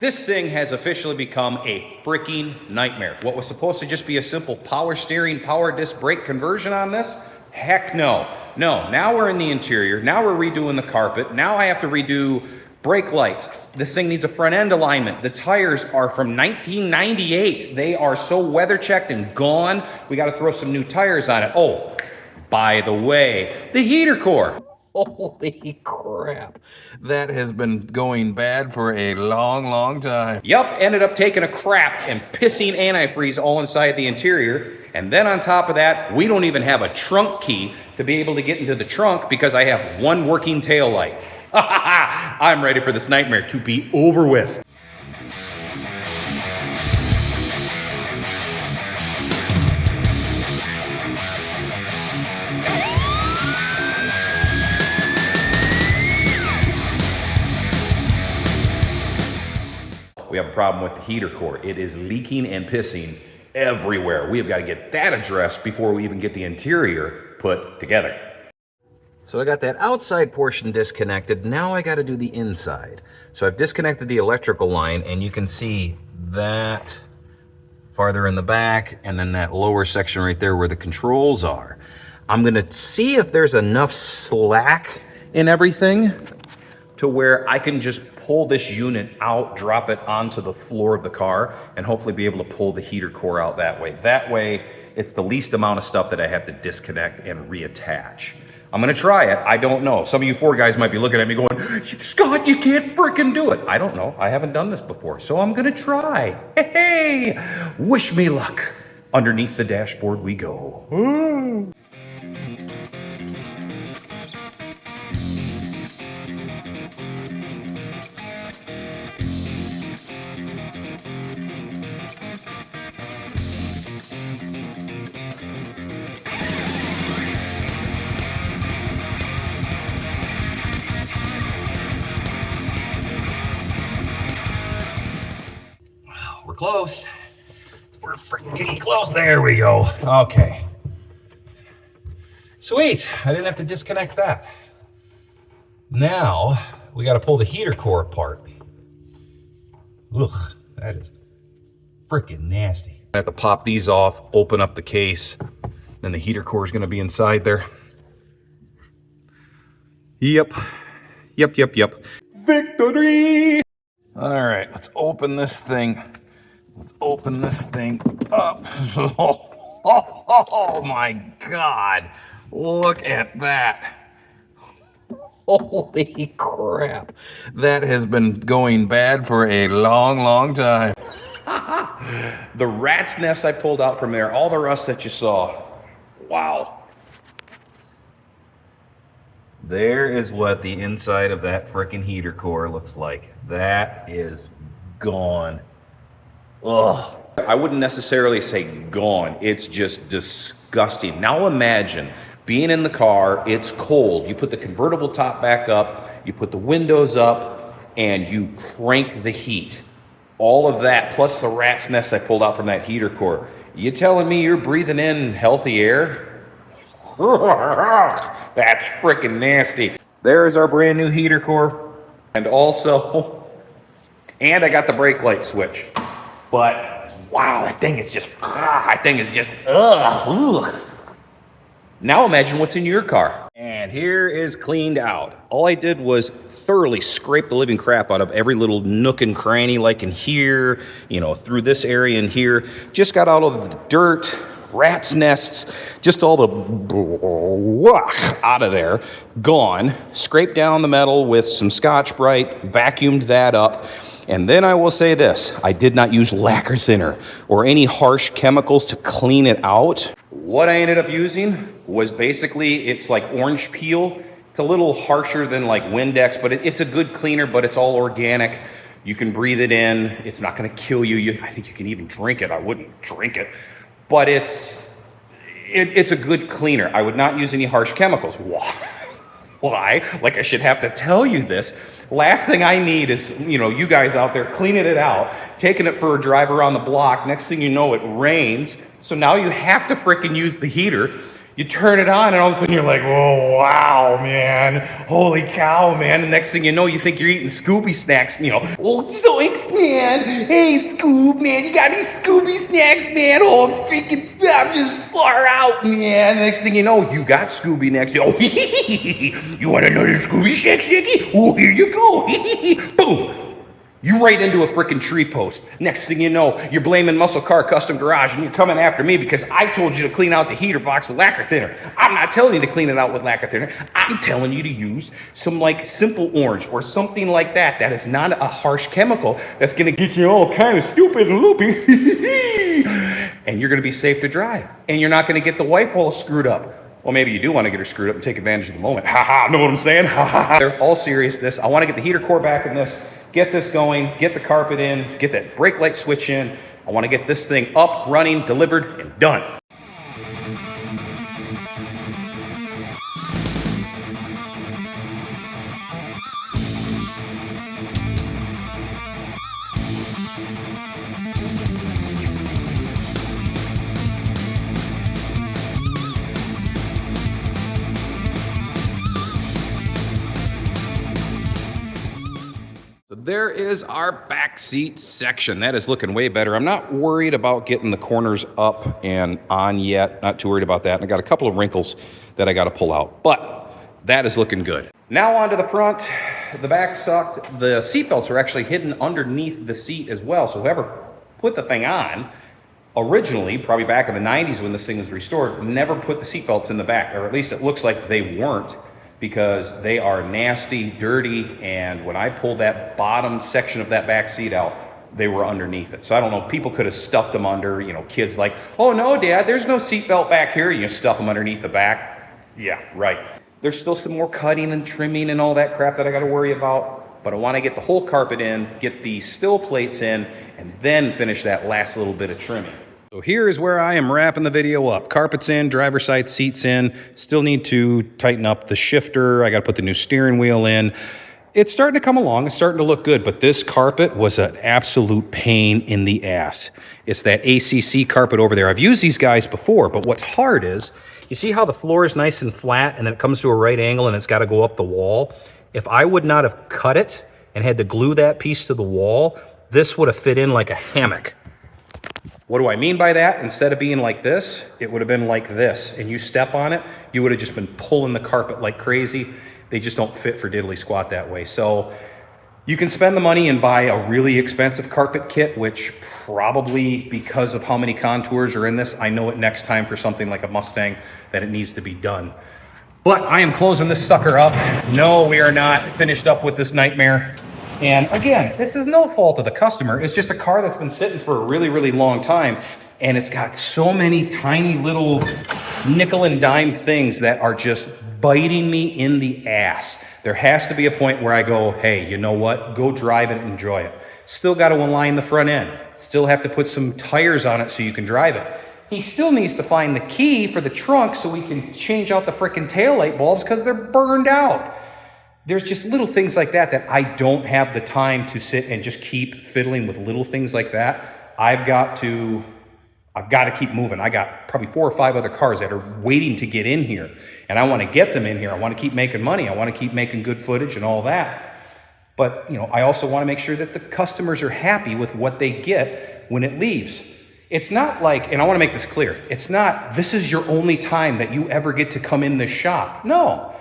This thing has officially become a freaking nightmare. What was supposed to just be a simple power steering, power disc brake conversion on this? Heck no. No, now we're in the interior. Now we're redoing the carpet. Now I have to redo brake lights. This thing needs a front end alignment. The tires are from 1998. They are so weather checked and gone. We got to throw some new tires on it. Oh, by the way, the heater core. Holy crap. That has been going bad for a long time. Yup, ended up taking a crap and pissing antifreeze all inside the interior. And then on top of that, we don't even have a trunk key to be able to get into the trunk because I have one working tail light. I'm ready for this nightmare to be over with. We have a problem with the heater core. It is leaking and pissing everywhere. We have got to get that addressed before we even get the interior put together. So I got that outside portion disconnected. Now I got to do the inside. So I've disconnected the electrical line, and you can see that farther in the back, and then that lower section right there where the controls are. I'm going to see if there's enough slack in everything to where I can just pull this unit out, drop it onto the floor of the car, and hopefully be able to pull the heater core out that way. That way, it's the least amount of stuff that I have to disconnect and reattach. I'm gonna try it. I don't know. Some of you Ford guys might be looking at me going, Scott, you can't freaking do it. I don't know. I haven't done this before, so I'm gonna try. Hey, wish me luck. Underneath the dashboard we go. Ooh. We're close. We're freaking close. There we go. Okay. Sweet. I didn't have to disconnect that. Now we got to pull the heater core apart. Ugh, that is freaking nasty. I have to pop these off, open up the case, then the heater core is going to be inside there. Yep. Victory! All right, let's open this thing. Let's open this thing up. Oh my God. Look at that. Holy crap. That has been going bad for a long time. The rat's nest I pulled out from there, all the rust that you saw. Wow. There is what the inside of that frickin' heater core looks like. That is gone. Ugh. I wouldn't necessarily say gone. It's just disgusting. Now imagine being in the car, it's cold. You put the convertible top back up, you put the windows up, and you crank the heat. All of that, plus the rat's nest I pulled out from that heater core. You telling me you're breathing in healthy air? That's freaking nasty. There is our brand new heater core. And also, and I got the brake light switch. But wow, that thing is just, ugh. Now imagine what's in your car. And here is cleaned out. All I did was thoroughly scrape the living crap out of every little nook and cranny, like in here, you know, through this area in here. Just got out of the dirt, rat's nests, just all the out of there, gone. Scraped down the metal with some Scotch-Brite, vacuumed that up. And then I will say this, I did not use lacquer thinner or any harsh chemicals to clean it out. What I ended up using was basically, it's like orange peel. It's a little harsher than like Windex, but it's a good cleaner, but it's all organic. You can breathe it in. It's not gonna kill you. I think you can even drink it. I wouldn't drink it, but it's a good cleaner. I would not use any harsh chemicals. Why? Like I should have to tell you this. Last thing I need is, you know, you guys out there cleaning it out, taking it for a drive around the block. Next thing you know, it rains. So now you have to frickin' use the heater. You turn it on, and all of a sudden you're like, "Whoa, wow, man! Holy cow, man!" The next thing you know, you think you're eating Scooby snacks. You know, "Oh, zoinks, man! Hey, Scoob, man, you got any Scooby snacks, man? Oh, I'm just far out, man." The next thing you know, you got Scooby next. Oh, you want another Scooby snack, Shaggy? Oh, here you go. Boom. You right into a freaking tree post. Next thing you know, you're blaming Muscle Car Custom Garage and you're coming after me because I told you to clean out the heater box with lacquer thinner. I'm not telling you to clean it out with lacquer thinner. I'm telling you to use some like simple orange or something like that. That is not a harsh chemical that's gonna get you all kind of stupid and loopy. And you're gonna be safe to drive. And you're not gonna get the wife all screwed up. Well, maybe you do want to get her screwed up and take advantage of the moment. Ha ha, know what I'm saying? Ha ha ha. They're all seriousness. I want to get the heater core back in this, get this going, get the carpet in, get that brake light switch in. I want to get this thing up, running, delivered, and done. There is our back seat section. That is looking way better. I'm not worried about getting the corners up and on yet. Not too worried about that. And I got a couple of wrinkles that I got to pull out, but that is looking good. Now onto the front. The back sucked. The seat belts are actually hidden underneath the seat as well. So whoever put the thing on originally, probably back in the 90s when this thing was restored, never put the seat belts in the back, or at least it looks like they weren't, because they are nasty, dirty, and when I pulled that bottom section of that back seat out, they were underneath it. So I don't know, people could have stuffed them under, you know, kids like, "Oh no, Dad, there's no seatbelt back here." You stuff them underneath the back. Yeah, right. There's still some more cutting and trimming and all that crap that I gotta worry about, but I wanna get the whole carpet in, get the still plates in, and then finish that last little bit of trimming. So here is where I am wrapping the video up. Carpet's in, driver's side seats in. Still need to tighten up the shifter. I got to put the new steering wheel in. It's starting to come along. It's starting to look good, but this carpet was an absolute pain in the ass. It's that ACC carpet over there. I've used these guys before, but what's hard is, you see how the floor is nice and flat and then it comes to a right angle and it's got to go up the wall? If I would not have cut it and had to glue that piece to the wall, this would have fit in like a hammock. What do I mean by that? Instead of being like this, it would have been like this. And you step on it, you would have just been pulling the carpet like crazy. They just don't fit for diddly squat that way. So you can spend the money and buy a really expensive carpet kit, which probably, because of how many contours are in this, I know it next time for something like a Mustang that it needs to be done. But I am closing this sucker up. No, we are not finished up with this nightmare. And again, this is no fault of the customer. It's just a car that's been sitting for a really, really long time. And it's got so many tiny little nickel and dime things that are just biting me in the ass. There has to be a point where I go, hey, you know what? Go drive it and enjoy it. Still got to align the front end. Still have to put some tires on it so you can drive it. He still needs to find the key for the trunk so we can change out the frickin' taillight bulbs because they're burned out. There's just little things like that that I don't have the time to sit and just keep fiddling with little things like that. I've got to keep moving. I got probably 4 or 5 other cars that are waiting to get in here, and I want to get them in here. I want to keep making money. I want to keep making good footage and all that. But, you know, I also want to make sure that the customers are happy with what they get when it leaves. It's not like, and I want to make this clear, it's not, this is your only time that you ever get to come in this shop. No.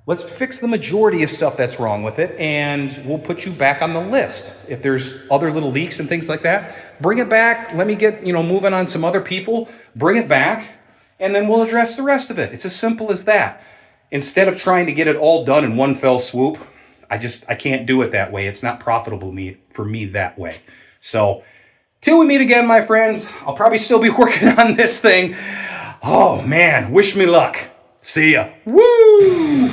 Let's fix the majority of stuff that's wrong with it, and we'll put you back on the list. If there's other little leaks and things like that, bring it back. Let me get, moving on some other people. Bring it back, and then we'll address the rest of it. It's as simple as that. Instead of trying to get it all done in one fell swoop, I can't do it that way. It's not profitable for me that way. So, till we meet again, my friends, I'll probably still be working on this thing. Oh, man, wish me luck. See ya. Woo!